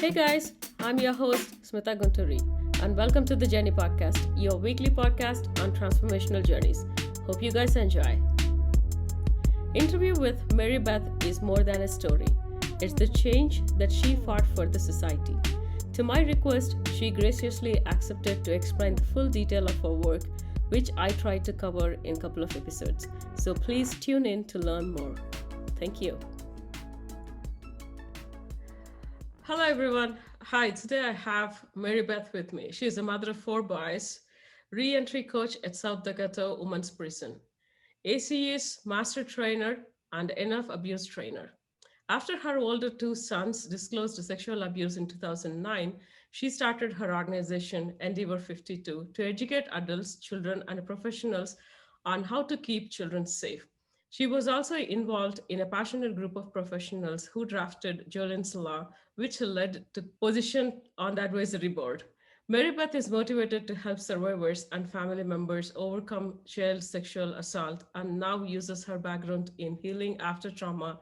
Hey guys, I'm your host, Smitha, and welcome to the Journey Podcast, your weekly podcast on transformational journeys. Hope you guys enjoy. Interview with Mary Beth is more than a story. It's the change that she fought for the society. To my request, she graciously accepted to explain the full detail of her work, which I tried to cover in a couple of episodes. So please tune in to learn more. Thank you. Hello, everyone. Hi, today I have Mary Beth with me. She is a mother of 4 boys, re-entry coach at South Dakota Women's Prison, ACS master trainer, and enough abuse trainer. After her older 2 sons disclosed sexual abuse in 2009, she started her organization, Endeavor 52, to educate adults, children, and professionals on how to keep children safe. She was also involved in a passionate group of professionals who drafted Jolin's Law, which led to position on the advisory board. Mary Beth is motivated to help survivors and family members overcome child sexual assault and now uses her background in healing after trauma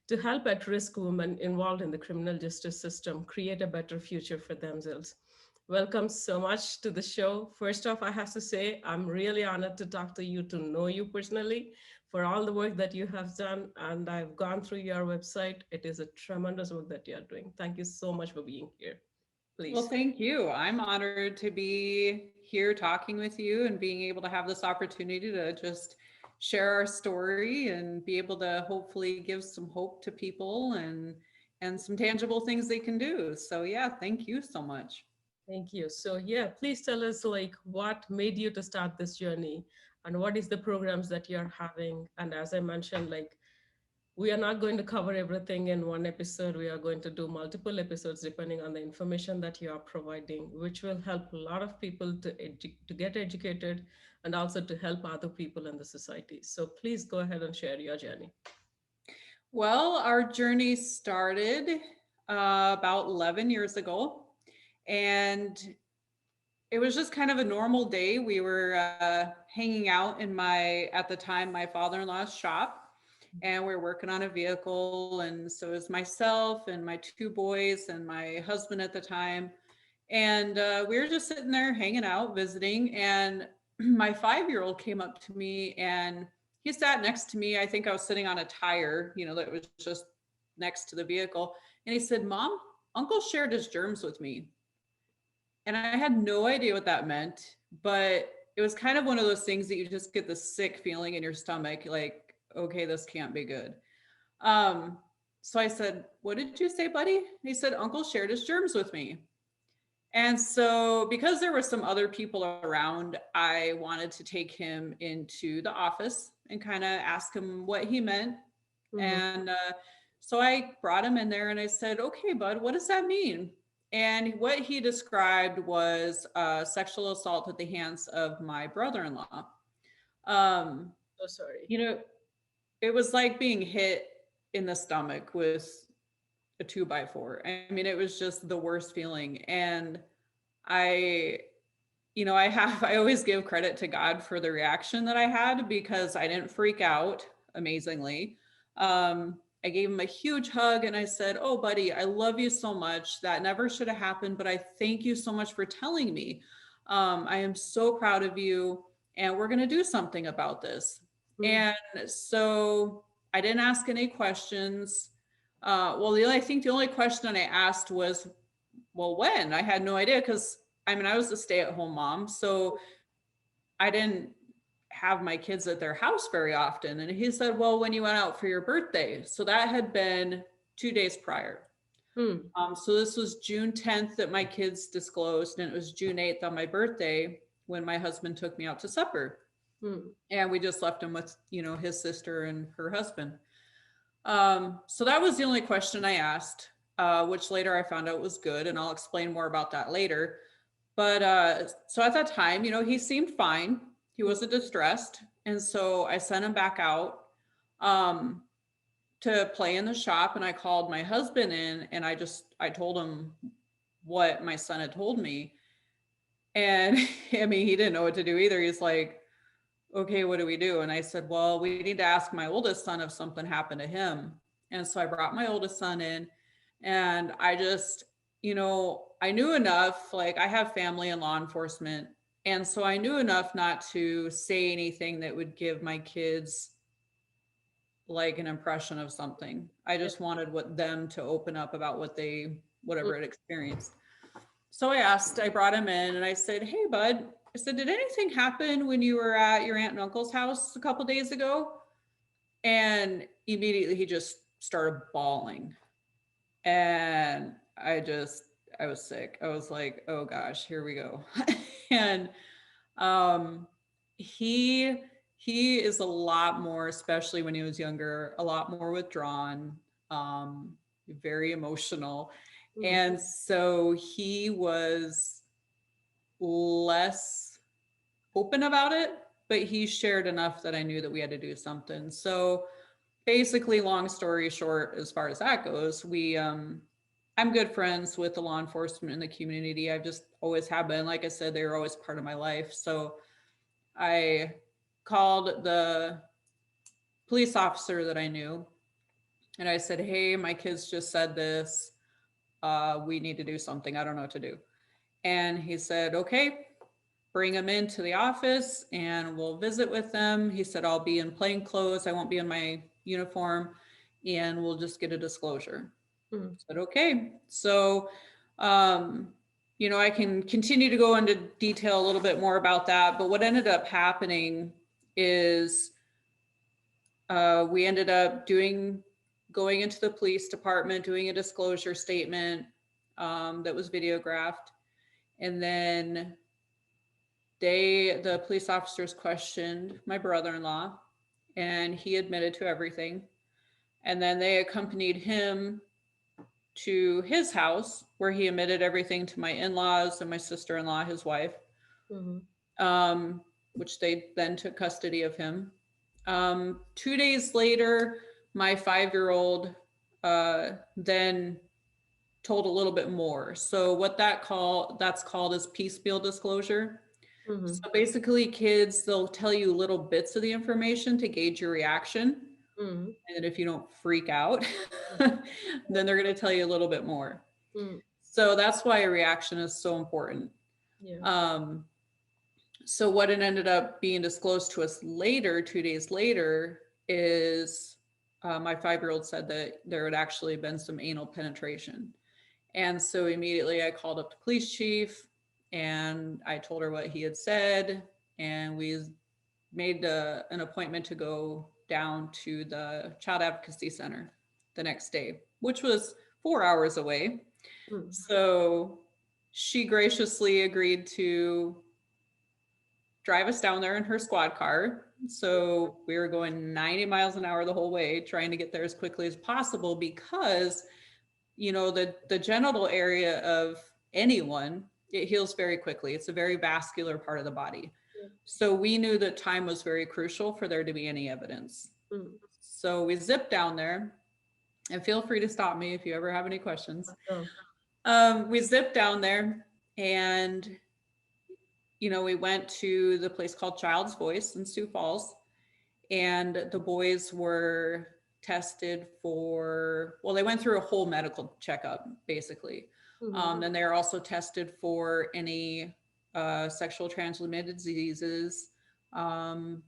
to help at-risk women involved in the criminal justice system create a better future for themselves. Welcome so much to the show. First off, I have to say, I'm really honored to talk to you, to know you personally, for all the work that you have done. And I've gone through your website. It is a tremendous work that you're doing. Thank you so much for being here. Well, Please. thank you. I'm honored to be here talking with you and being able to have this opportunity to just share our story and be able to hopefully give some hope to people and some tangible things they can do. So yeah, thank you so much. Thank you. So yeah, please tell us like what made you to start this journey and what is the programs that you're having. And as I mentioned, like we are not going to cover everything in one episode. We are going to do multiple episodes depending on the information that you are providing, which will help a lot of people to get educated and also to help other people in the society. So please go ahead and share your journey. Well, our journey started about 11 years ago, and it was just kind of a normal day. We were hanging out in at the time, my father-in-law's shop, and we were working on a vehicle. And so it was myself and my 2 boys and my husband at the time. And we were just sitting there hanging out, visiting. And my 5-year-old came up to me and he sat next to me. I think I was sitting on a tire, that was just next to the vehicle. And he said, "Mom, Uncle shared his germs with me." And I had no idea what that meant, but it was kind of one of those things that you just get the sick feeling in your stomach, like, okay, this can't be good. So I said, "What did you say, buddy?" He said, "Uncle shared his germs with me." And so because there were some other people around, I wanted to take him into the office and kind of ask him what he meant. Mhm. And so I brought him in there and I said, "Okay, bud, what does that mean?" And what he described was sexual assault at the hands of my brother-in-law. Um, So sorry. you know, it was like being hit in the stomach with a 2x4. I mean, it was just the worst feeling. And I, I always give credit to God for the reaction that I had because I didn't freak out, amazingly. I gave him a huge hug and I said, "Oh, buddy, I love you so much. That never should have happened, but I thank you so much for telling me. I am so proud of you, and we're going to do something about this." Mhm. And so I didn't ask any questions. Well, I think the only question I asked was, "Well, when?" I had no idea because I was a stay-at-home mom, so I didn't have my kids at their house very often. And he said, "Well, when you went out for your birthday." So that had been 2 days prior. Hmm. So this was June 10th that my kids disclosed, and it was June 8th on my birthday when my husband took me out to supper. Hmm. And we just left him with, his sister and her husband. So that was the only question I asked, which later I found out was good. And I'll explain more about that later. But so at that time, he seemed fine. He wasn't distressed. And so I sent him back out um, to play in the shop. And I called my husband in and I told him what my son had told me. And he didn't know what to do either. He's like, "Okay, what do we do?" And I said, "Well, we need to ask my oldest son if something happened to him." And so I brought my oldest son in and I just I knew enough, like I have family in law enforcement. And so I knew enough not to say anything that would give my kids like an impression of something. I Yeah. just wanted them to open up about Mm, whatever it experienced. So I brought him in and I said, "Hey, bud," I said, "did anything happen when you were at your aunt and uncle's house a couple days ago?" And immediately he just started bawling. And I was sick. I was like, "Oh gosh, here we go." And um, he he is a lot more, especially when he was younger, a lot more withdrawn, um, very emotional. mm, And so he was less open about it, but he shared enough that I knew that we had to do something. So basically, long story short, as far as that goes, I'm good friends with the law enforcement in the community. I've just always have been. Like I said, they were always part of my life. So I called the police officer that I knew and I said, "Hey, my kids just said this. We need to do something. I don't know what to do." And he said, "Okay, bring them into the office and we'll visit with them." He said, "I'll be in plain clothes. I won't be in my uniform and we'll just get a disclosure." mm, I said, "Okay." So, um, I can continue to go into detail a little bit more about that. But what ended up happening is we ended up going into the police department, doing a disclosure statement that was videographed. And then the police officers questioned my brother-in-law and he admitted to everything. And then they accompanied him to his house where he admitted everything to my in-laws and my sister-in-law, his wife, mhm, um, which they then took custody of him. 2 days later, my 5-year-old then told a little bit more. So what that's called is piecemeal disclosure. mhm, So basically, kids, they'll tell you little bits of the information to gauge your reaction. mhm, And if you don't freak out, mm, then they're going to tell you a little bit more. mm, So that's why a reaction is so important. yeah. Um, so what it ended up being disclosed to us later, 2 days later, is my 5-year-old said that there had actually been some anal penetration. And so immediately I called up the police chief and I told her what he had said. And we made an appointment to go down to the Child Advocacy Center the next day, which was 4 hours away. Mm, So she graciously agreed to drive us down there in her squad car. So we were going 90 miles an hour the whole way, trying to get there as quickly as possible because, the genital area of anyone, it heals very quickly. It's a very vascular part of the body. yeah. So we knew that time was very crucial for there to be any evidence. Mm, So we zipped down there, and feel free to stop me if you ever have any questions. oh, We zipped down there and we went to the place called Child's Voice in Sioux Falls, and the boys were tested for, well, they went through a whole medical checkup, basically. mhm, Then they were also tested for any sexual transmitted diseases, um,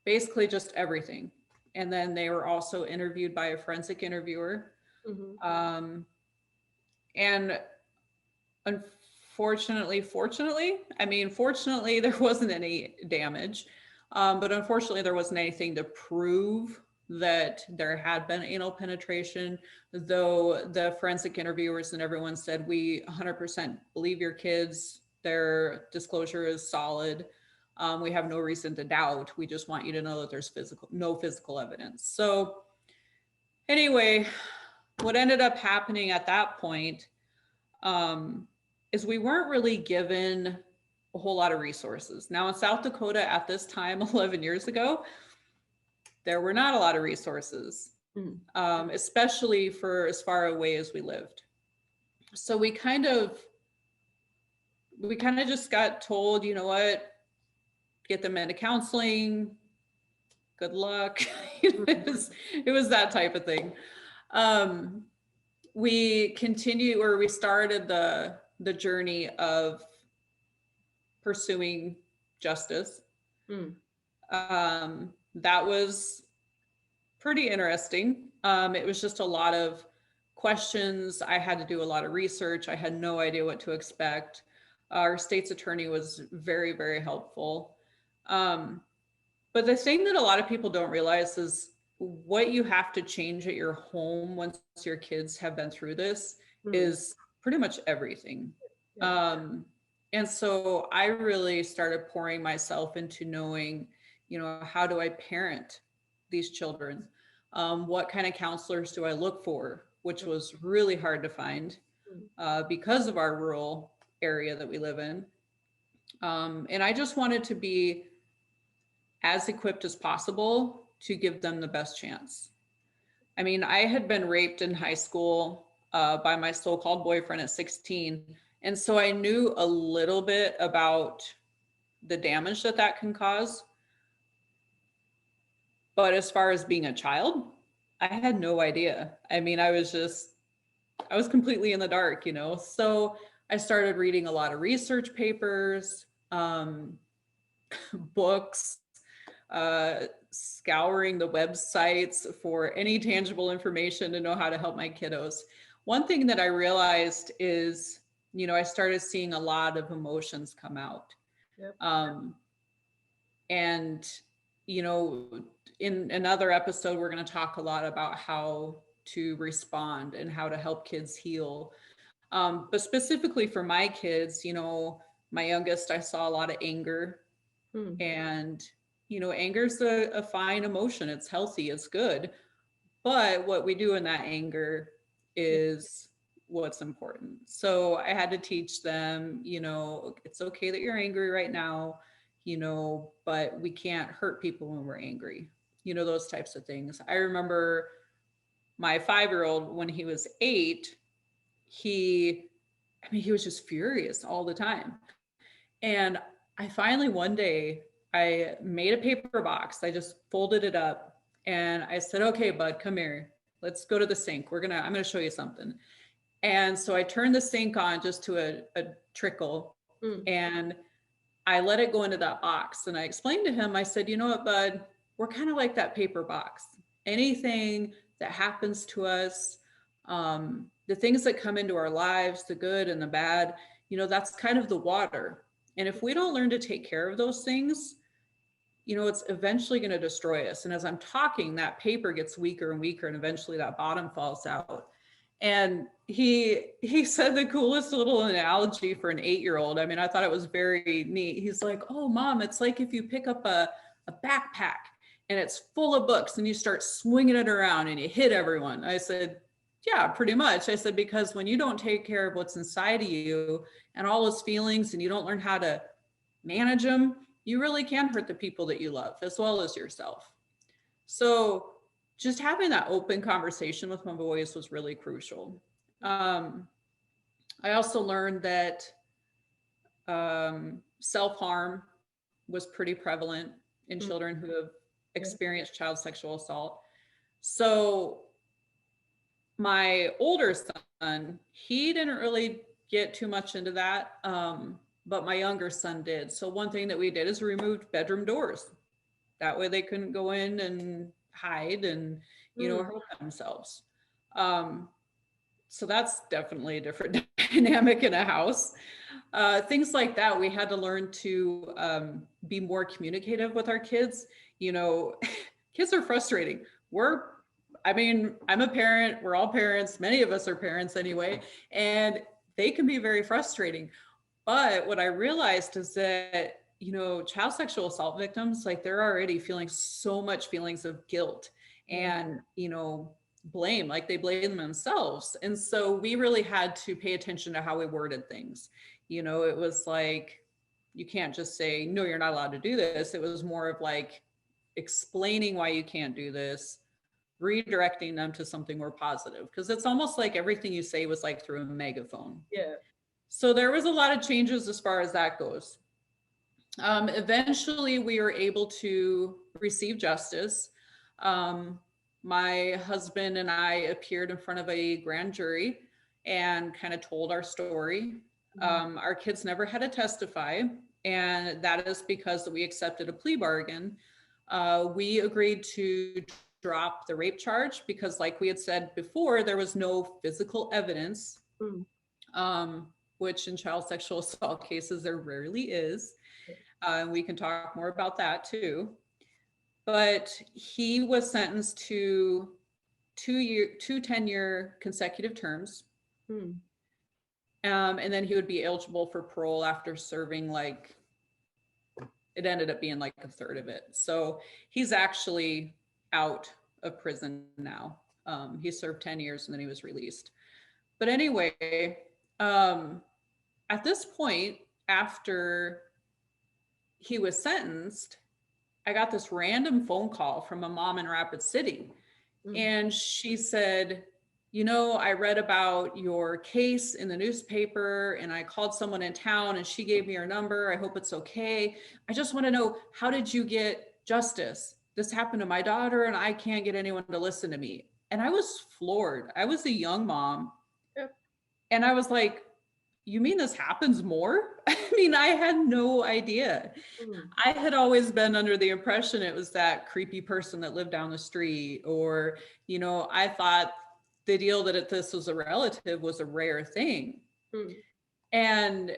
basically just everything. And then they were also interviewed by a forensic interviewer. mhm, Um, and fortunately, I mean, fortunately, there wasn't any damage. But unfortunately, there wasn't anything to prove that there had been anal penetration, though the forensic interviewers and everyone said, "We 100% believe your kids. Their disclosure is solid. We have no reason to doubt. We just want you to know that there's no physical evidence." So anyway, what ended up happening at that point um, is we weren't really given a whole lot of resources. Now in South Dakota at this time, 11 years ago, there were not a lot of resources, mm, especially for as far away as we lived. So we kind of just got told, you know what, get them into counseling. Good luck. mm, it was that type of thing. Um, we started the journey of pursuing justice. Mm, That was pretty interesting. It was just a lot of questions. I had to do a lot of research. I had no idea what to expect. Our state's attorney was very, very helpful. Um, but the thing that a lot of people don't realize is what you have to change at your home once your kids have been through this mm, is pretty much everything. yeah. Um, and so I really started pouring myself into knowing, how do I parent these children? What kind of counselors do I look for? Which was really hard to find Mm, because of our rural area that we live in. And I just wanted to be as equipped as possible to give them the best chance. I mean, I had been raped in high school by my so called boyfriend at 16. And so I knew a little bit about the damage that that can cause. But as far as being a child, I had no idea. I mean, I was completely in the dark, So I started reading a lot of research papers, books, scouring the websites for any tangible information to know how to help my kiddos. One thing that I realized is, I started seeing a lot of emotions come out. yep. Um, and, in another episode, we're going to talk a lot about how to respond and how to help kids heal. But specifically for my kids, my youngest, I saw a lot of anger. Mm, And, anger's a fine emotion. It's healthy, it's good. But what we do in that anger yeah. is what's important. So I had to teach them, it's okay that you're angry right now, but we can't hurt people when we're angry, those types of things. I remember my 5-year-old, when he was 8, he, he was just furious all the time. And I finally one day I made a paper box. I just folded it up and I said, "Okay, bud, come here. Let's go to the sink. I'm gonna show you something." And so I turned the sink on just to a trickle, Mm, and I let it go into that box. And I explained to him, I said, "You know what, bud? We're kind of like that paper box. Anything that happens to us, the things that come into our lives, the good and the bad, that's kind of the water. And if we don't learn to take care of those things, it's eventually going to destroy us." And as I'm talking, that paper gets weaker and weaker, and eventually that bottom falls out. And he said the coolest little analogy for an 8-year-old. I mean, I thought it was very neat. He's like, "Oh, mom, it's like if you pick up a backpack and it's full of books and you start swinging it around and you hit everyone." I said, "Yeah, pretty much." I said, "Because when you don't take care of what's inside of you and all those feelings, and you don't learn how to manage them, you really can hurt the people that you love as well as yourself." So just having that open conversation with my boys was really crucial. Um, I also learned that self-harm was pretty prevalent in mm, children who have yeah. experienced child sexual assault. So my older son, he didn't really get too much into that, but my younger son did. So one thing that we did is we removed bedroom doors. That way they couldn't go in and hide and, Mm, hurt themselves. Um, so that's definitely a different dynamic in a house. Things like that, we had to learn to be more communicative with our kids. You know, kids are frustrating. I'm a parent, we're all parents, many of us are parents anyway, and they can be very frustrating. But what I realized is that, child sexual assault victims, like, they're already feeling so much feelings of guilt yeah. and, blame, like they blame themselves. And so we really had to pay attention to how we worded things. It was like, you can't just say, "No, you're not allowed to do this." It was more of like explaining why you can't do this, redirecting them to something more positive. Because it's almost like everything you say was like through a megaphone. Yeah. So there was a lot of changes as far as that goes. Eventually, we were able to receive justice. Um, my husband and I appeared in front of a grand jury and kind of told our story. Our kids never had to testify, and that is because we accepted a plea bargain. We agreed to drop the rape charge because, like we had said before, there was no physical evidence, Mm. which in child sexual assault cases there rarely is. We can talk more about that too. But he was sentenced to 2 10-year consecutive terms. Mm. And then he would be eligible for parole after serving like, it ended up being like a third of it. So he's actually out of prison now. He served 10 years and then he was released. But anyway, at this point, after he was sentenced, I got this random phone call from a mom in Rapid City. And she said, you know, I read about your case in the newspaper and I called someone in town and she gave me your number. I hope it's okay. I just want to know, how did you get justice? This happened to my daughter and I can't get anyone to listen to me. And I was floored. I was a young mom. Yep. And I was like, you mean this happens more? I mean, I had no idea. I had always been under the impression it was that creepy person that lived down the street, or, you know, I thought the deal that this was a relative was a rare thing. And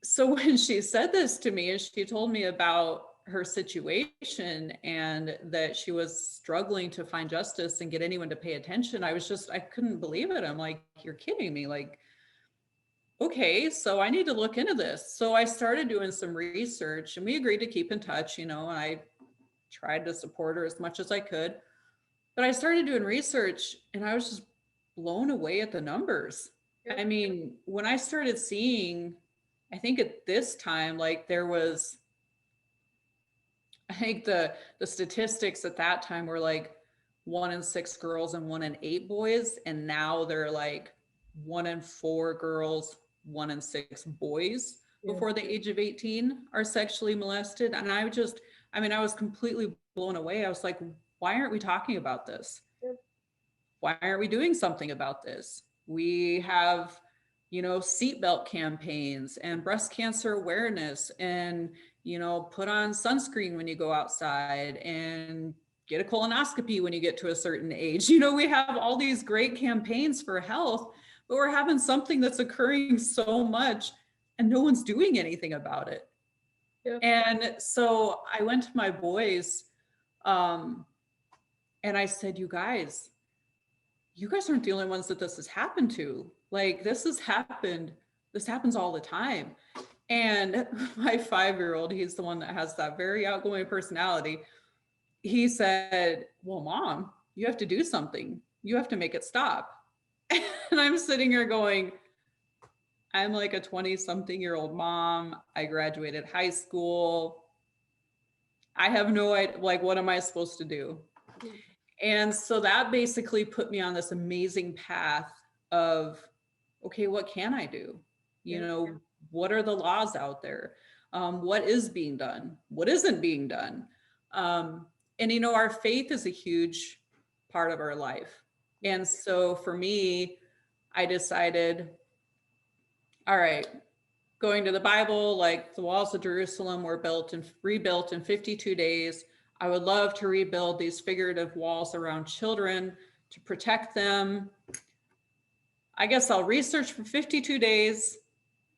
so when she said this to me and she told me about her situation and that she was struggling to find justice and get anyone to pay attention, I couldn't believe it. I'm like, you're kidding me. Like, okay, so I need to look into this. So I started doing some research and we agreed to keep in touch, you know, and I tried to support her as much as I could. But I started doing research and I was just blown away at the numbers. Yep. I mean, when I started seeing, I think at this time, like there was, I think the statistics at that time were like 1 in 6 girls and 1 in 8 boys. And now they're like 1 in 4 girls, 1 in 6 boys before the age of 18 are sexually molested. And I was completely blown away. I was like, why aren't we talking about this? Why aren't we doing something about this? We have, you know, seatbelt campaigns and breast cancer awareness and, you know, put on sunscreen when you go outside and get a colonoscopy when you get to a certain age. You know, we have all these great campaigns for health, but we're having something that's occurring so much and no one's doing anything about it. Yep. And so I went to my boys and I said, you guys aren't the only ones that this has happened to. Like, this happens all the time. And my 5-year-old, he's the one that has that very outgoing personality. He said, well, Mom, you have to do something. You have to make it stop. And I'm sitting here going, I'm like a 20-something-year-old mom. I graduated high school. I have no idea, like, what am I supposed to do? And so that basically put me on this amazing path of, okay, what can I do? You know, what are the laws out there? What is being done? What isn't being done? And, you know, our faith is a huge part of our life. And so for me, I decided, all right, going to the Bible, like the walls of Jerusalem were rebuilt in 52 days. I would love to rebuild these figurative walls around children to protect them. I guess I'll research for 52 days,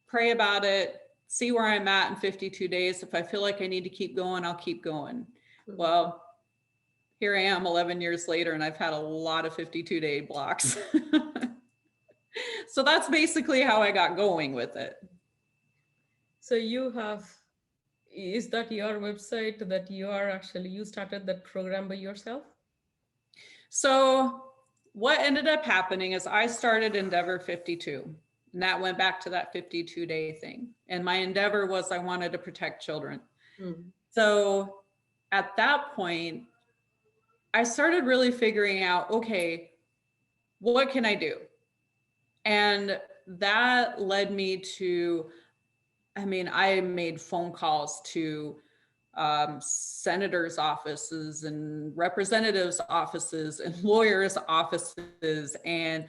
pray about it, see where I'm at in 52 days. If I feel like I need to keep going, I'll keep going. Well, here I am 11 years later, and I've had a lot of 52-day blocks. So that's basically how I got going with it. So is that your website that you started that program by yourself? So what ended up happening is I started Endeavor 52, and that went back to that 52-day thing. And my endeavor was I wanted to protect children. So at that point, I started really figuring out, okay, what can I do? And that led me to, I made phone calls to senators' offices and representatives' offices and lawyers' offices. And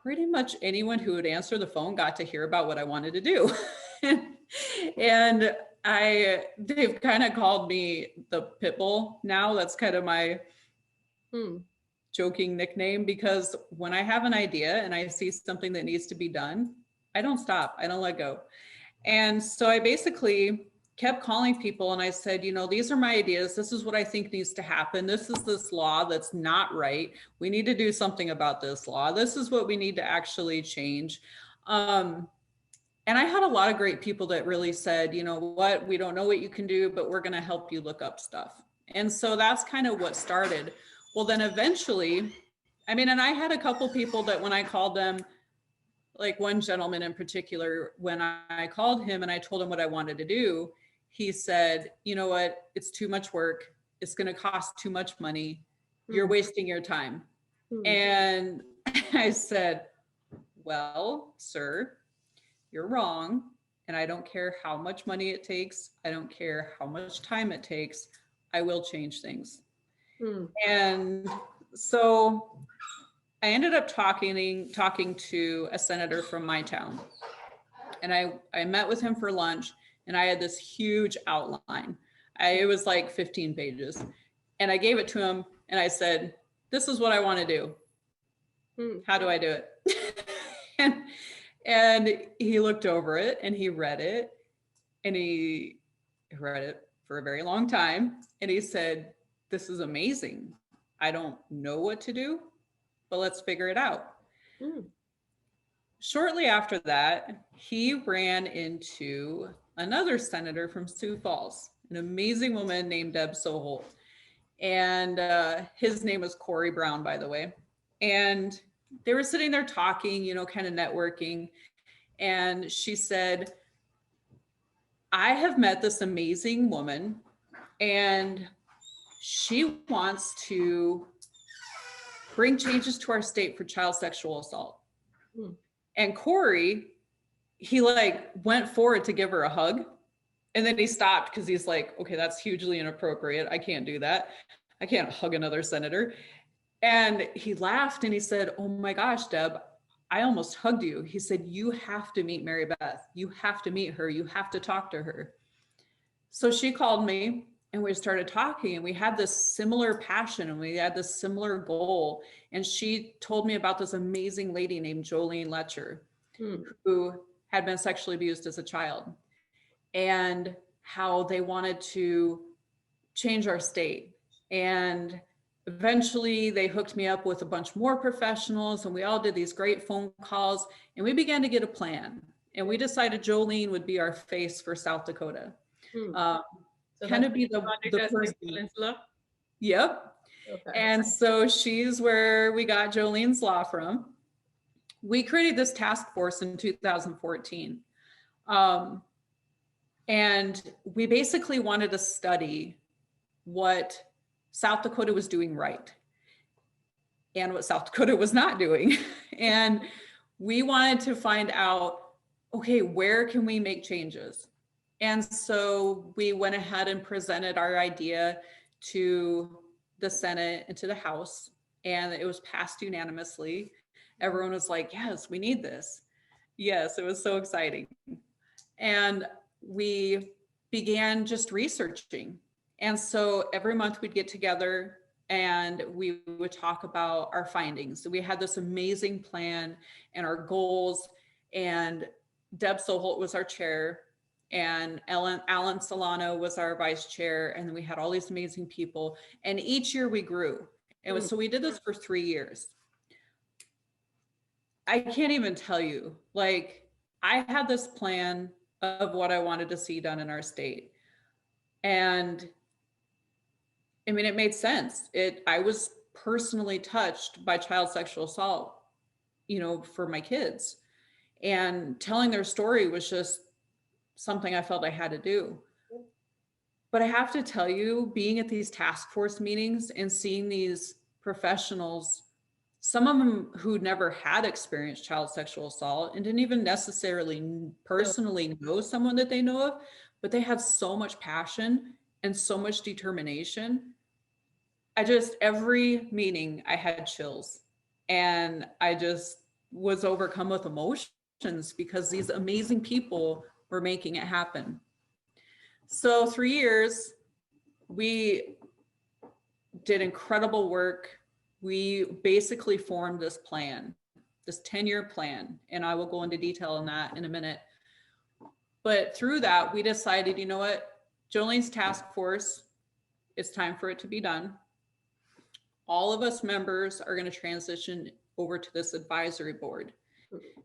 pretty much anyone who would answer the phone got to hear about what I wanted to do. And they've kind of called me the pit bull now. That's kind of my joking nickname, because when I have an idea and I see something that needs to be done, I don't stop. I don't let go. And so I basically kept calling people and I said, these are my ideas. This is what I think needs to happen. This is this law that's not right. We need to do something about this law. This is what we need to actually change. And I had a lot of great people that really said, you know what, we don't know what you can do, but we're going to help you look up stuff. And so that's kind of what started. Well, then eventually, and I had a couple people that when I called them, like one gentleman in particular, when I called him and I told him what I wanted to do, he said, you know what, it's too much work. It's going to cost too much money. You're wasting your time. And I said, well, sir, you're wrong. And I don't care how much money it takes. I don't care how much time it takes. I will change things. And so I ended up talking to a senator from my town. And I met with him for lunch and I had this huge outline. It was like 15 pages. And I gave it to him and I said, this is what I want to do. How do I do it? and he looked over it and he read it. And he read it for a very long time. And he said, this is amazing. I don't know what to do, but let's figure it out. Shortly after that, he ran into another senator from Sioux Falls, an amazing woman named Deb Soholt. And his name was Corey Brown, by the way. And they were sitting there talking, kind of networking. And she said, I have met this amazing woman and she wants to bring changes to our state for child sexual assault. And Corey, he went forward to give her a hug. And then he stopped because he's like, okay, that's hugely inappropriate. I can't do that. I can't hug another senator. And he laughed and he said, oh my gosh, Deb, I almost hugged you. He said, you have to meet Mary Beth. You have to meet her. You have to talk to her. So she called me and we started talking and we had this similar passion and we had this similar goal. And she told me about this amazing lady named Jolene Letcher, who had been sexually abused as a child, and how they wanted to change our state. And eventually they hooked me up with a bunch more professionals and we all did these great phone calls and we began to get a plan. And we decided Jolene would be our face for South Dakota. So kind of be the person. Yep. Okay. And so she's where we got Jolene's law from. We created this task force in 2014. And we basically wanted to study what South Dakota was doing right and what South Dakota was not doing. And we wanted to find out, okay, where can we make changes? And so we went ahead and presented our idea to the Senate and to the House, and it was passed unanimously. Everyone was like, yes, we need this. Yes, it was so exciting. And we began just researching. And so every month we'd get together and we would talk about our findings. So we had this amazing plan and our goals, and Deb Soholt was our chair, and Alan Solano was our vice chair. And then we had all these amazing people. And each year we grew. So we did this for 3 years. I can't even tell you, I had this plan of what I wanted to see done in our state. And it made sense. I was personally touched by child sexual assault, for my kids. And telling their story was just something I felt I had to do. But I have to tell you, being at these task force meetings and seeing these professionals, some of them who never had experienced child sexual assault and didn't even necessarily personally know someone that they know of, but they had so much passion and so much determination. Every meeting I had chills, and I just was overcome with emotions because these amazing people were making it happen. So 3 years, we did incredible work. We basically formed this plan, this 10-year plan, and I will go into detail on that in a minute. But through that, we decided, you know what, Jolene's task force, it's time for it to be done. All of us members are going to transition over to this advisory board.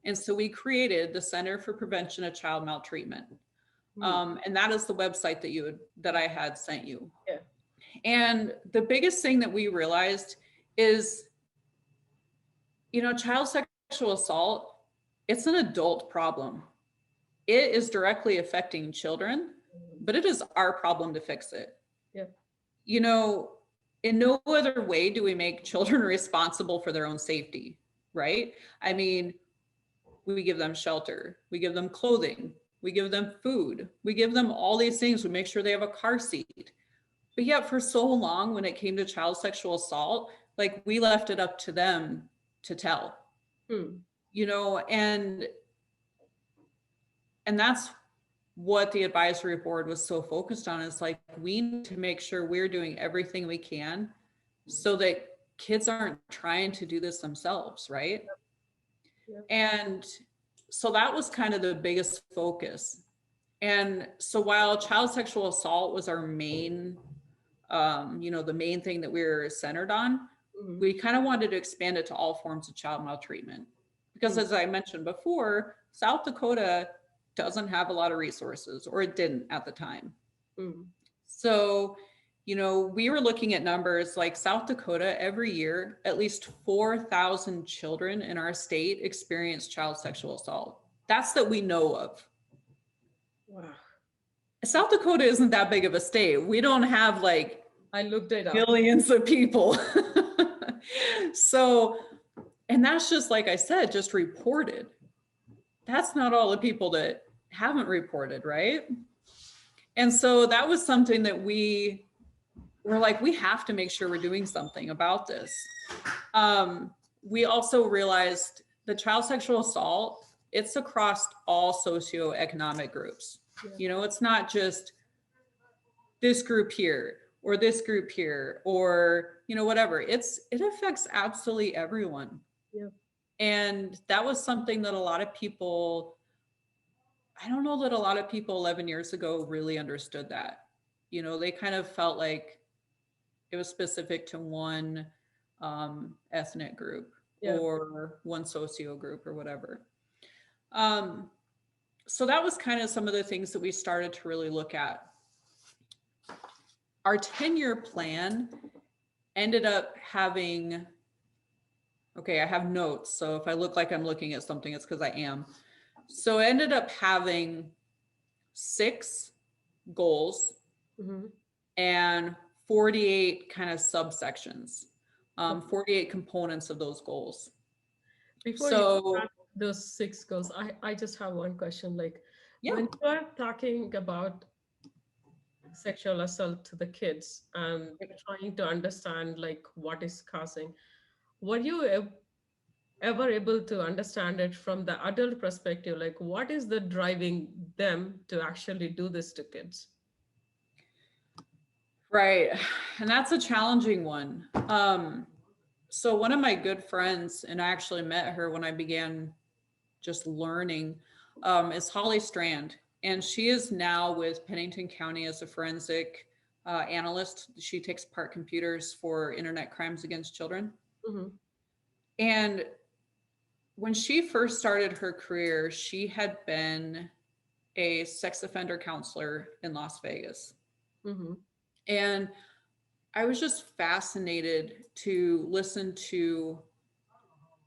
And so we created the Center for Prevention of Child Maltreatment. And that is the website that I had sent you. Yeah. And the biggest thing that we realized is, child sexual assault, it's an adult problem. It is directly affecting children, but it is our problem to fix it. Yeah. In no other way do we make children responsible for their own safety, right? I mean, we give them shelter, we give them clothing, we give them food, we give them all these things, we make sure they have a car seat. But yet for so long, when it came to child sexual assault, like, we left it up to them to tell, and that's what the advisory board was so focused on, is like, we need to make sure we're doing everything we can so that kids aren't trying to do this themselves, right? Yep. And so that was kind of the biggest focus. And so while child sexual assault was our main, the main thing that we were centered on, we kind of wanted to expand it to all forms of child maltreatment. Because as I mentioned before, South Dakota doesn't have a lot of resources, or it didn't at the time. So, we were looking at numbers like South Dakota, every year, at least 4,000 children in our state experience child sexual assault. That's that we know of. Wow. South Dakota isn't that big of a state. We don't have, like, I looked it up, millions of people. So, and that's just, like I said, just reported. That's not all the people that haven't reported, right? And so that was something that we were like, we have to make sure we're doing something about this. We also realized that child sexual assault, it's across all socioeconomic groups. Yeah. It's not just this group here or this group here, or, whatever. It affects absolutely everyone. Yeah. And that was something that a lot of people, I don't know that a lot of people 11 years ago really understood that. They kind of felt like it was specific to one ethnic group, yeah, or one socio group or whatever. So that was kind of some of the things that we started to really look at. Our 10-year plan ended up having, okay, I have notes, so if I look like I'm looking at something, it's because I am. So it ended up having 6 goals, and 48 kind of subsections, 48 components of those goals. Before you start those 6 goals, I just have one question. Like, yeah, when you are talking about sexual assault to the kids and trying to understand, like, what is causing, were you ever able to understand it from the adult perspective? Like, what is the driving them to actually do this to kids? Right. And that's a challenging one. So one of my good friends, and I actually met her when I began just learning, is Holly Strand. And she is now with Pennington County as a forensic analyst. She takes apart computers for internet crimes against children. And when she first started her career, she had been a sex offender counselor in Las Vegas. And I was just fascinated to listen to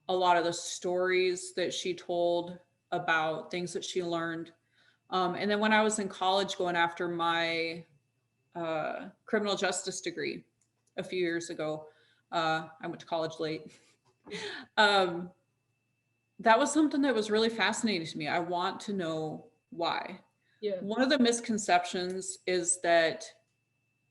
a lot of the stories that she told about things that she learned. And then when I was in college going after my criminal justice degree a few years ago, I went to college late. That was something that was really fascinating to me. I want to know why. Yeah. One of the misconceptions is that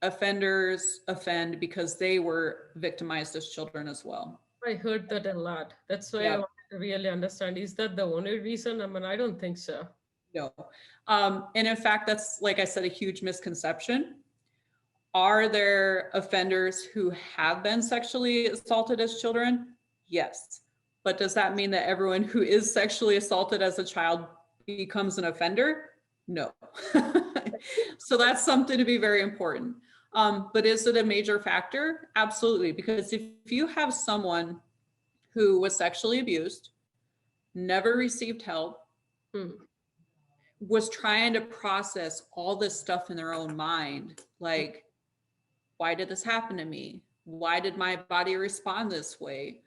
offenders offend because they were victimized as children as well. I heard that a lot. That's why I Yeah, wanted to really understand. Is that the only reason? I mean, I don't think so. no. And in fact, that's, like I said, a huge misconception. Are there offenders who have been sexually assaulted as children? Yes. But does that mean that everyone who is sexually assaulted as a child becomes an offender? No. So that's something to be very important. But is it a major factor? Absolutely. Because if you have someone who was sexually abused, never received help, Hmm. was trying to process all this stuff in their own mind, like, why did this happen to me? Why did my body respond this way?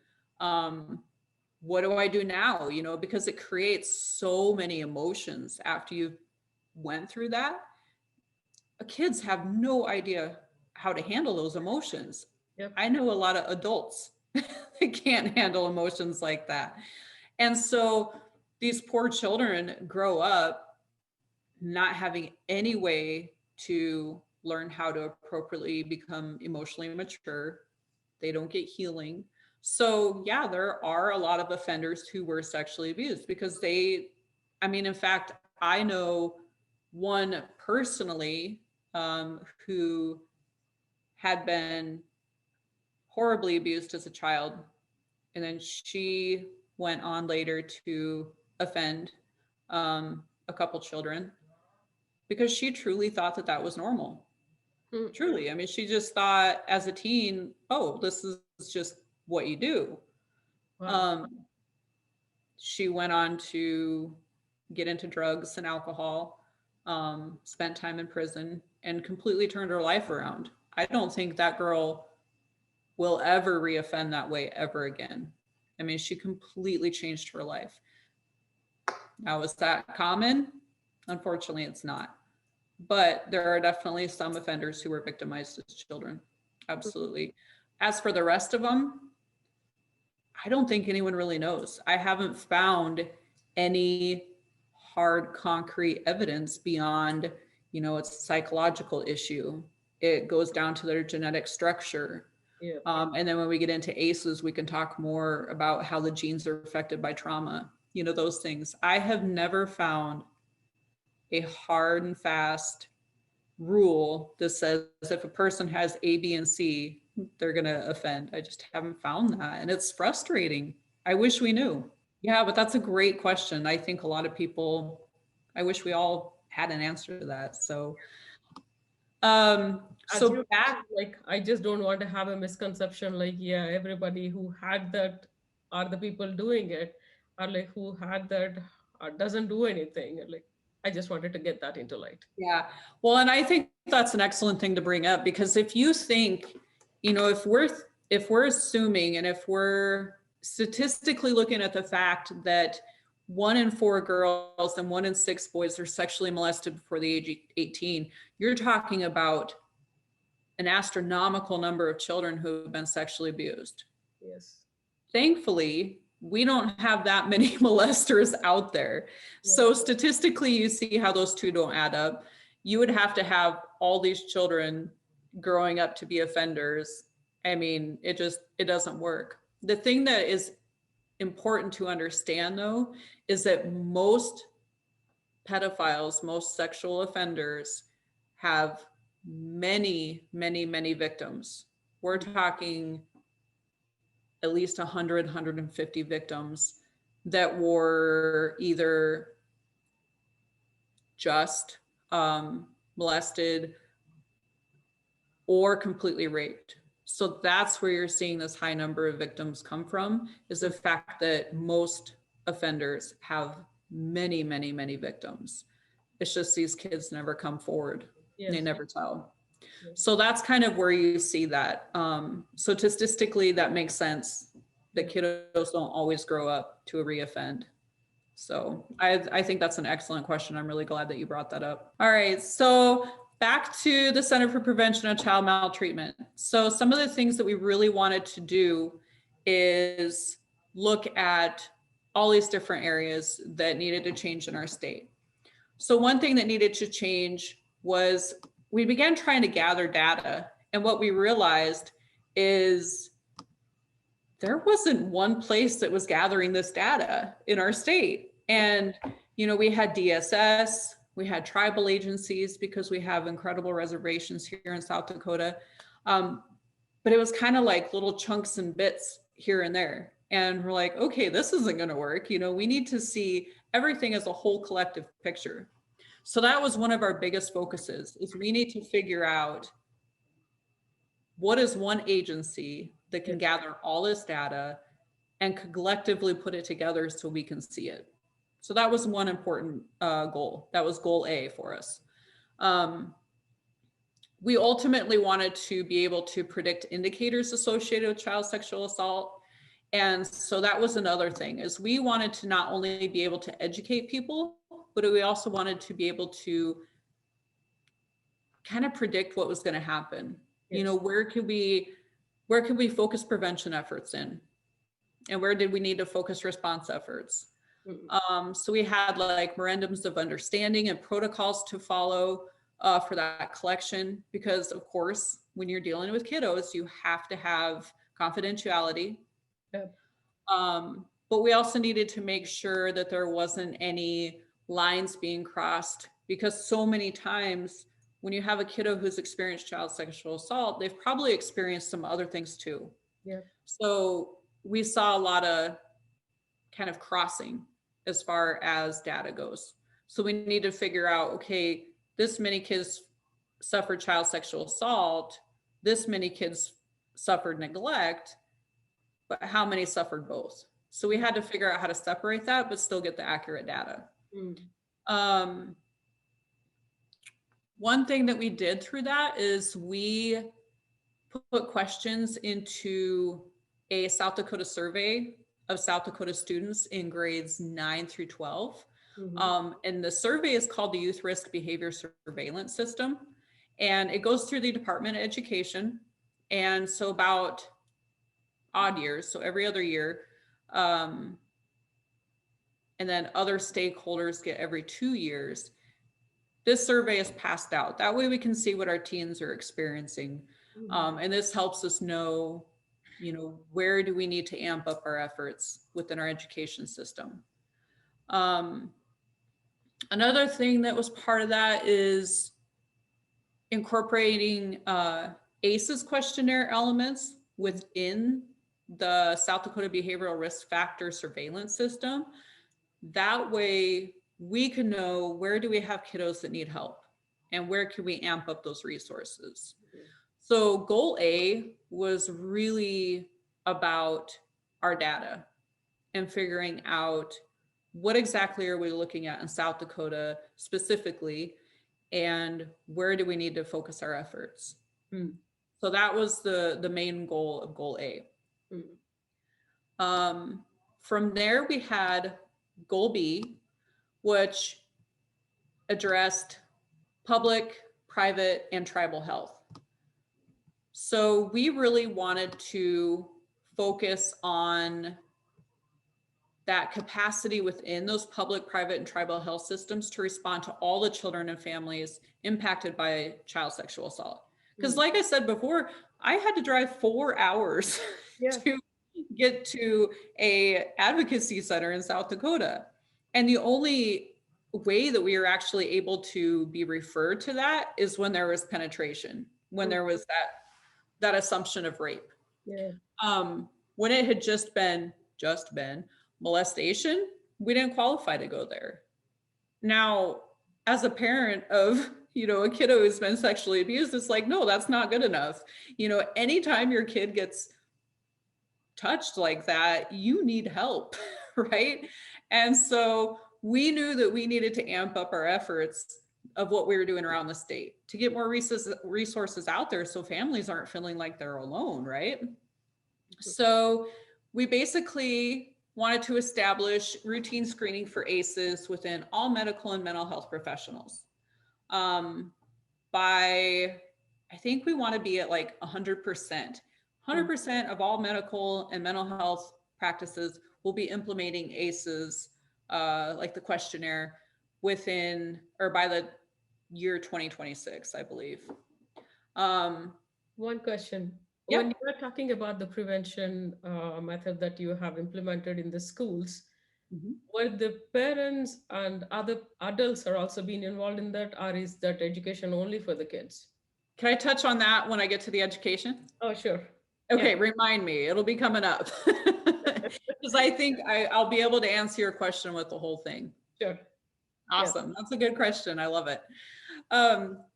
What do I do now? You know, because it creates so many emotions after you went through that. Kids have no idea how to handle those emotions. Yep. I know a lot of adults that can't handle emotions like that. And so these poor children grow up not having any way to learn how to appropriately become emotionally mature. They don't get healing. So, yeah, there are a lot of offenders who were sexually abused because I mean, in fact, I know one personally who had been horribly abused as a child. And then she went on later to offend a couple children because she truly thought that that was normal. Hmm. Truly. I mean, she just thought as a teen, oh, this is just what you do. Wow. Um, she went on to get into drugs and alcohol, spent time in prison, and completely turned her life around. I don't think that girl will ever reoffend that way ever again. I mean, she completely changed her life. Now, is that common? Unfortunately, it's not. But there are definitely some offenders who were victimized as children. Absolutely. As for the rest of them, I don't think anyone really knows. I haven't found any hard, concrete evidence beyond, you know, it's a psychological issue. It goes down to their genetic structure. Yeah. And then when we get into ACEs, we can talk more about how the genes are affected by trauma, you know, those things. I have never found a hard and fast rule that says if a person has A, B, and C, they're going to offend. I just haven't found that. And it's frustrating. I wish we knew. Yeah, but that's a great question. I think a lot of people, I wish we all had an answer to that. So, As so you back, mentioned, like, I just don't want to have a misconception like, yeah, everybody who had that are the people doing it, or like who had that doesn't do anything. Like, I just wanted to get that into light. yeah. Well, and I think that's an excellent thing to bring up because if you think, you know, if we're assuming and if we're statistically looking at the fact that 1 in 4 girls and 1 in 6 boys are sexually molested before the age of 18, you're talking about an astronomical number of children who have been sexually abused. Yes. Thankfully, we don't have that many molesters out there. Yeah. So statistically, you see how those two don't add up. You would have to have all these children growing up to be offenders. I mean, it doesn't work. The thing that is important to understand though is that most pedophiles, most sexual offenders have many, many, many victims. We're talking at least 100, 150 victims that were either just molested or completely raped. So that's where you're seeing this high number of victims come from, is the fact that most offenders have many, many, many victims. It's just these kids never come forward. They Yes. never tell. Yes. So that's kind of where you see that. So statistically, that makes sense that kiddos don't always grow up to a reoffend. So I think that's an excellent question. I'm really glad that you brought that up. All right, so back to the Center for Prevention of Child Maltreatment. So some of the things that we really wanted to do is look at all these different areas that needed to change in our state. So one thing that needed to change was we began trying to gather data. And what we realized is there wasn't one place that was gathering this data in our state. And, we had DSS, we had tribal agencies because we have incredible reservations here in South Dakota. But it was kind of like little chunks and bits here and there. And we're like, okay, this isn't going to work. We need to see everything as a whole collective picture. So that was one of our biggest focuses, is we need to figure out what is one agency that can gather all this data and collectively put it together so we can see it. So that was one important goal. That was goal A for us. We ultimately wanted to be able to predict indicators associated with child sexual assault. And so that was another thing, is we wanted to not only be able to educate people, but we also wanted to be able to kind of predict what was going to happen. Where could we focus prevention efforts in? And where did we need to focus response efforts? So we had like memorandums of understanding and protocols to follow for that collection, because of course, when you're dealing with kiddos, you have to have confidentiality. Yep. But we also needed to make sure that there wasn't any lines being crossed, because so many times when you have a kiddo who's experienced child sexual assault, they've probably experienced some other things too. Yep. So we saw a lot of kind of crossing as far as data goes. So we need to figure out, okay, this many kids suffered child sexual assault, this many kids suffered neglect, but how many suffered both? So we had to figure out how to separate that, but still get the accurate data. One thing that we did through that is we put questions into a South Dakota survey of South Dakota students in grades 9 through 12. And the survey is called the Youth Risk Behavior Surveillance System. And it goes through the Department of Education. And so about odd years, so every other year, and then other stakeholders get every 2 years. This survey is passed out. That way we can see what our teens are experiencing. And this helps us know, where do we need to amp up our efforts within our education system. Another thing that was part of that is incorporating ACEs questionnaire elements within the South Dakota Behavioral Risk Factor Surveillance System. That way we can know, where do we have kiddos that need help and where can we amp up those resources. So goal A was really about our data and figuring out what exactly are we looking at in South Dakota specifically, and where do we need to focus our efforts. So that was the main goal of goal A. From there, we had goal B, which addressed public, private, and tribal health. So we really wanted to focus on that capacity within those public, private, and tribal health systems to respond to all the children and families impacted by child sexual assault. Because like I said before, I had to drive 4 hours to get to a advocacy center in South Dakota. And the only way that we were actually able to be referred to that is when there was penetration, when there was that assumption of rape. When it had just been molestation, we didn't qualify to go there. Now, as a parent of, a kiddo who's been sexually abused, it's like, no, that's not good enough. Anytime your kid gets touched like that, you need help, right? And so we knew that we needed to amp up our efforts of what we were doing around the state to get more resources out there so families aren't feeling like they're alone, right? So we basically wanted to establish routine screening for ACEs within all medical and mental health professionals. I think we want to be at like 100%. 100% of all medical and mental health practices will be implementing ACEs, like the questionnaire, within or by the year 2026, I believe. Um, One question. When yep. you were talking about the prevention method that you have implemented in the schools, Mhm. were the parents and other adults are also being involved in that, or is that education only for the kids? Can I touch on that when I get to the education? Oh, sure. Yeah, Okay, remind me. It'll be coming up. Because I think I'll be able to answer your question with the whole thing. sure. Yeah. Awesome. That's a good question. I love it.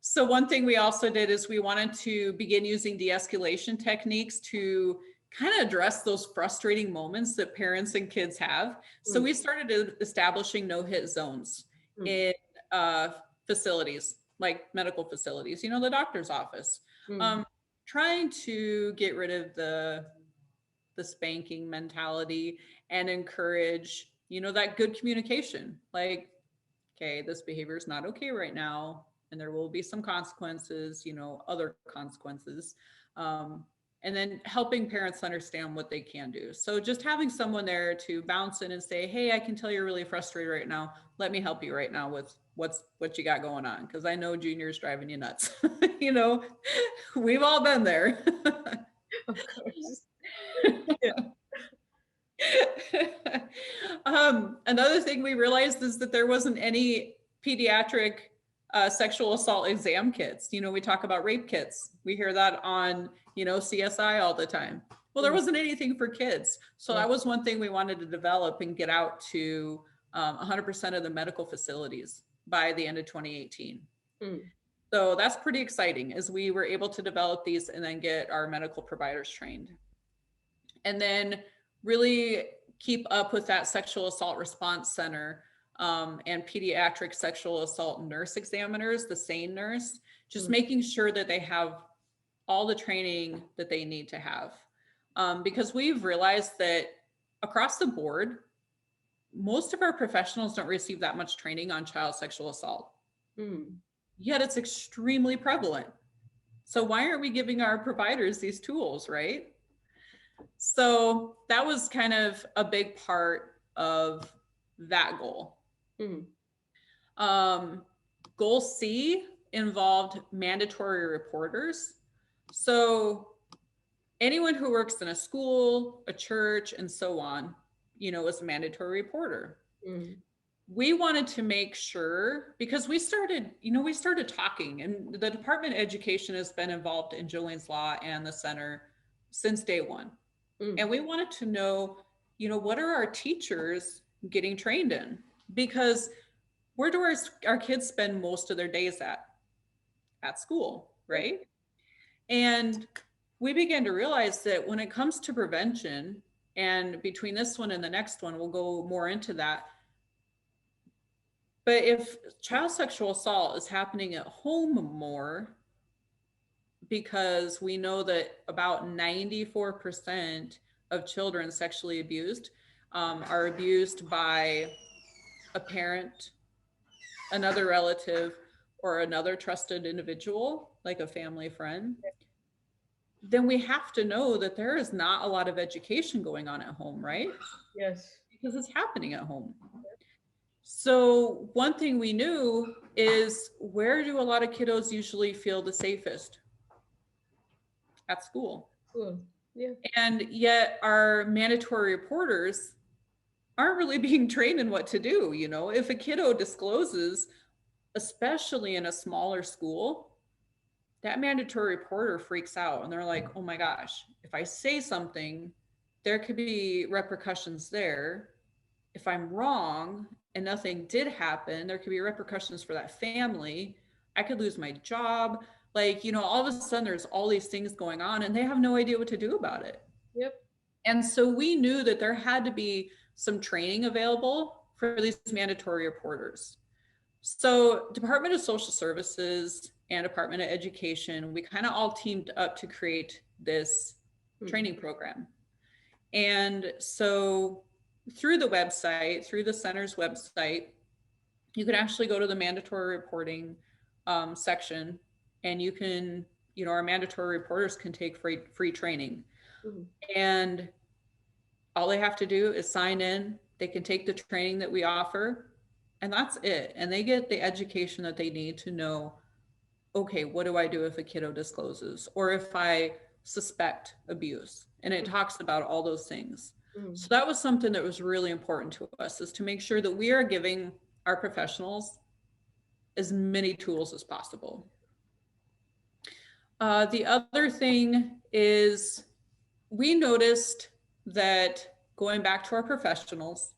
So one thing we also did is we wanted to begin using de-escalation techniques to kind of address those frustrating moments that parents and kids have. So Mm, we started establishing no-hit zones mm, in uh, facilities, like medical facilities, the doctor's office, mm, um, trying to get rid of the spanking mentality and encourage, that good communication. Like, okay, this behavior is not okay right now, and there will be some consequences, other consequences. Um, and then helping parents understand what they can do. So just having someone there to bounce in and say, hey, I can tell you're really frustrated right now. Let me help you right now with what you got going on. Because I know Junior's driving you nuts. you know, we've all been there. of course. Yeah. Another thing we realized is that there wasn't any pediatric sexual assault exam kits. We talk about rape kits. We hear that on, CSI all the time. Well, there Mm, wasn't anything for kids. So yeah. that was one thing we wanted to develop and get out to 100% of the medical facilities by the end of 2018. Mm, So that's pretty exciting as we were able to develop these and then get our medical providers trained. And then really keep up with that sexual assault response center and pediatric sexual assault nurse examiners, the SANE nurse, just mm, making sure that they have all the training that they need to have. Because we've realized that across the board, most of our professionals don't receive that much training on child sexual assault, mm. yet it's extremely prevalent. So why aren't we giving our providers these tools, right? So that was kind of a big part of that goal. Mm, Um, Goal C involved mandatory reporters. So anyone who works in a school, a church, and so on, is a mandatory reporter. mm, We wanted to make sure because we started talking, and the Department of Education has been involved in Jolene's Law and the center since day one. mm. And we wanted to know, what are our teachers getting trained in? Because where do our kids spend most of their days at? At school, Yeah. right? And we began to realize that when it comes to prevention, and between this one and the next one, we'll go more into that. But if child sexual assault is happening at home more, because we know that about 94% of children sexually abused are abused by a parent, another relative, or another trusted individual, like a family friend, then we have to know that there is not a lot of education going on at home, right? Yes. Because it's happening at home. So, one thing we knew is, where do a lot of kiddos usually feel the safest? At school. Cool. Yeah. And yet, our mandatory reporters aren't really being trained in what to do. If a kiddo discloses, especially in a smaller school, that mandatory reporter freaks out and they're like, oh my gosh, if I say something, there could be repercussions there. If I'm wrong and nothing did happen, there could be repercussions for that family. I could lose my job. Like, all of a sudden there's all these things going on and they have no idea what to do about it. Yep. And so we knew that there had to be some training available for these mandatory reporters. So Department of Social Services and Department of Education, we kind of all teamed up to create this Mm, training program. And so through the website, through the center's website, you can actually go to the mandatory reporting section, and you can, our mandatory reporters can take free training. mm, And all they have to do is sign in. They can take the training that we offer. and that's it. And they get the education that they need to know, okay, what do I do if a kiddo discloses or if I suspect abuse? And it talks about all those things. Mm, So that was something that was really important to us, is to make sure that we are giving our professionals as many tools as possible. The other thing is we noticed that, going back to our professionals,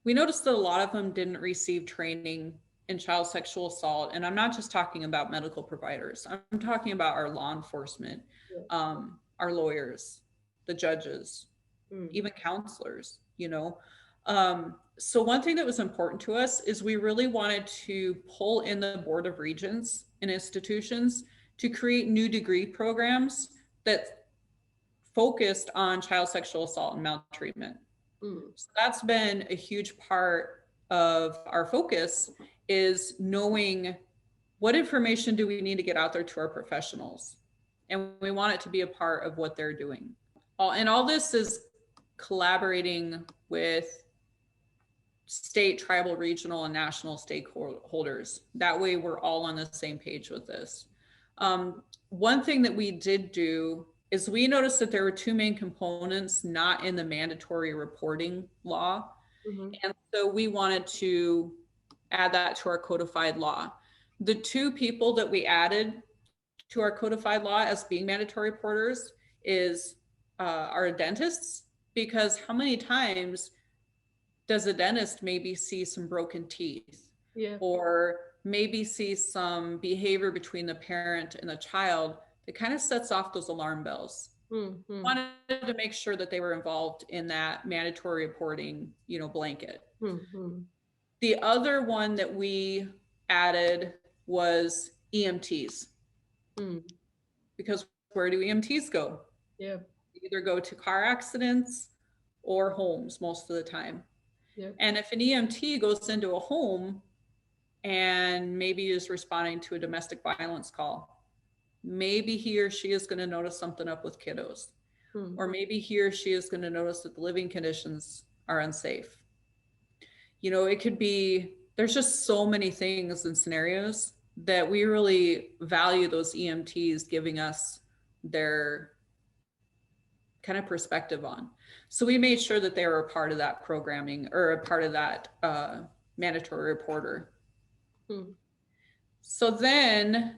we noticed that a lot of them didn't receive training in child sexual assault. And I'm not just talking about medical providers, I'm talking about our law enforcement, yeah. our lawyers, the judges, Mm, even counselors, you know. So, one thing that was important to us is we really wanted to pull in the Board of Regents and institutions to create new degree programs that focused on child sexual assault and maltreatment. mm, So that's been a huge part of our focus, is knowing what information do we need to get out there to our professionals. And we want it to be a part of what they're doing. And all this is collaborating with state, tribal, regional, and national stakeholders. That way we're all on the same page with this. One thing that we did do is we noticed that there were two main components not in the mandatory reporting law. mm-hmm. And so we wanted to add that to our codified law. The two people that we added to our codified law as being mandatory reporters is our dentists, because how many times does a dentist maybe see some broken teeth, Yeah. or maybe see some behavior between the parent and the child that kind of sets off those alarm bells? Mm-hmm. Wanted to make sure that they were involved in that mandatory reporting, blanket. Mm-hmm. The other one that we added was EMTs, Mm, because where do EMTs go? yeah. They either go to car accidents or homes most of the time. Yeah. And if an EMT goes into a home and maybe is responding to a domestic violence call, maybe he or she is going to notice something up with kiddos, Mm, or maybe he or she is going to notice that the living conditions are unsafe. It could be, there's just so many things and scenarios that we really value those EMTs giving us their kind of perspective on. So we made sure that they were a part of that programming, or a part of that mandatory reporter. mm, So then,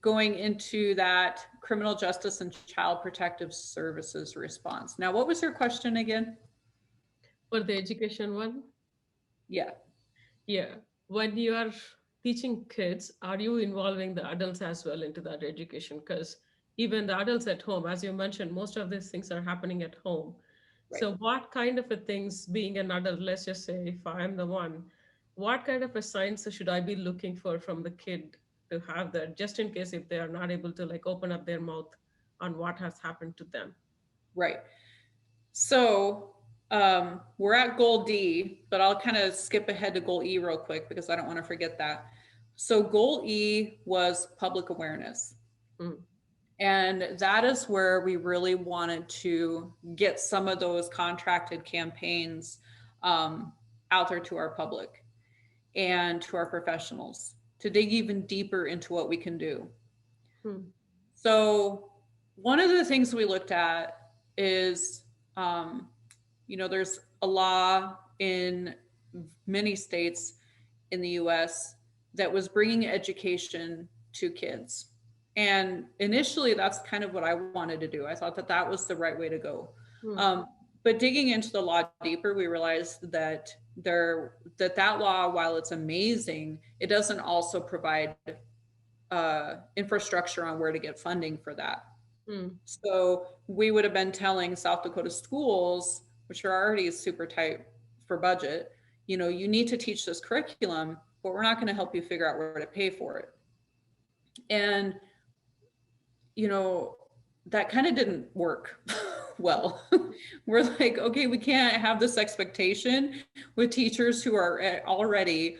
going into that criminal justice and child protective services response. Now, what was your question again? for the education one, Yeah. yeah. When you are teaching kids, are you involving the adults as well into that education? Because even the adults at home, as you mentioned, most of these things are happening at home. Right. So, what kind of a things, being an adult, let's just say if I'm the one, what kind of a signs should I be looking for from the kid to have that, just in case if they are not able to like open up their mouth on what has happened to them? Right. So we're at goal D, but I'll kind of skip ahead to goal E real quick because I don't want to forget that. So goal E was public awareness. Mm, And that is where we really wanted to get some of those contracted campaigns out there to our public and to our professionals to dig even deeper into what we can do. mm, So, one of the things we looked at is, there's a law in many states in the US that was bringing education to kids. And initially, that's kind of what I wanted to do. I thought that that was the right way to go. mm, But digging into the law deeper, we realized that that law, while it's amazing, it doesn't also provide infrastructure on where to get funding for that. mm, So we would have been telling South Dakota schools, which are already super tight for budget, you need to teach this curriculum, but we're not going to help you figure out where to pay for it. And, you know, that kind of didn't work well. We're like, okay, we can't have this expectation with teachers who are already,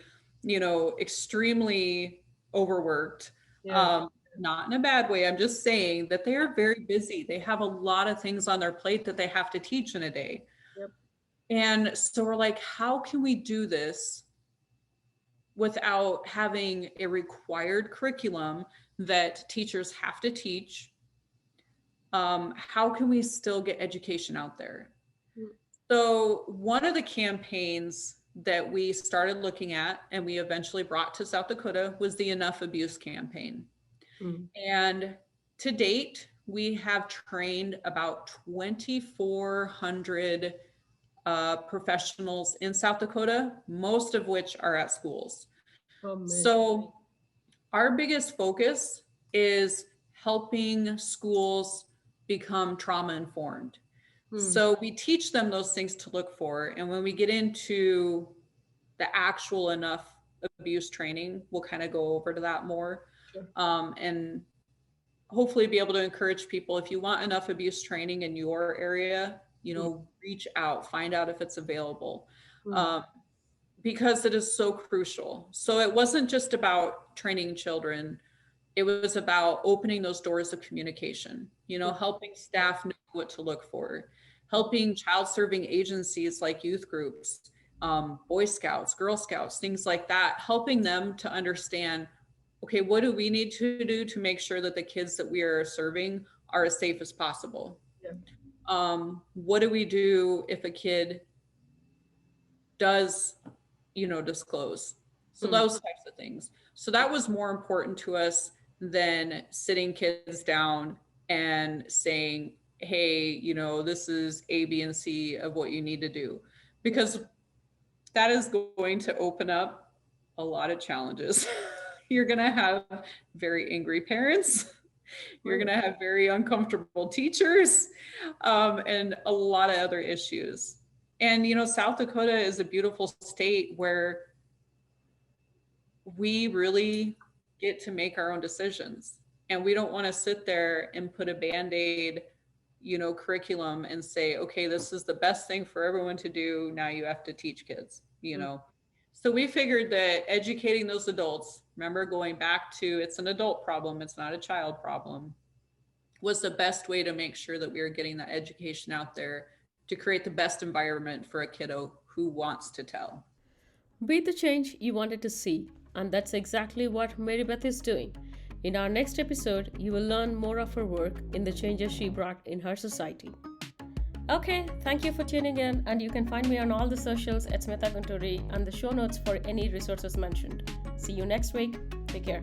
extremely overworked. yeah. Not in a bad way. I'm just saying that they are very busy. They have a lot of things on their plate that they have to teach in a day. Yep. And so we're like, how can we do this without having a required curriculum that teachers have to teach? How can we still get education out there? Mm, So, one of the campaigns that we started looking at and we eventually brought to South Dakota was the Enough Abuse campaign. mm, And to date, we have trained about 2,400 professionals in South Dakota, most of which are at schools. amazing. So, our biggest focus is helping schools become trauma informed. Mm, So, we teach them those things to look for. And when we get into the actual enough abuse training, we'll kind of go over to that more. sure. And hopefully be able to encourage people, if you want enough abuse training in your area, Mm, reach out, find out if it's available. mm, Um, because it is so crucial. So it wasn't just about training children, it was about opening those doors of communication, mm, helping staff know what to look for, helping child serving agencies like youth groups, Boy Scouts, Girl Scouts, things like that, helping them to understand, okay, what do we need to do to make sure that the kids that we are serving are as safe as possible? yeah. What do we do if a kid does disclose? So Mm, those types of things. So that was more important to us than sitting kids down and saying, hey, this is A, B, and C of what you need to do, yeah. because that is going to open up a lot of challenges. You're going to have very angry parents. Oh, You're going yeah. to have very uncomfortable teachers, and a lot of other issues. And, South Dakota is a beautiful state where we really get to make our own decisions. And we don't want to sit there and put a band-aid, curriculum and say, okay, this is the best thing for everyone to do. Now you have to teach kids. Mm, So we figured that educating those adults, remember going back to it's an adult problem, it's not a child problem, was the best way to make sure that we were getting that education out there to create the best environment for a kiddo who wants to tell. Be the change you wanted to see, and that's exactly what Mary Beth is doing. In our next episode, you will learn more of her work in the changes she brought in her society. Okay, thank you for tuning in, and you can find me on all the socials at Smitha and the show notes for any resources mentioned. See you next week. Take care.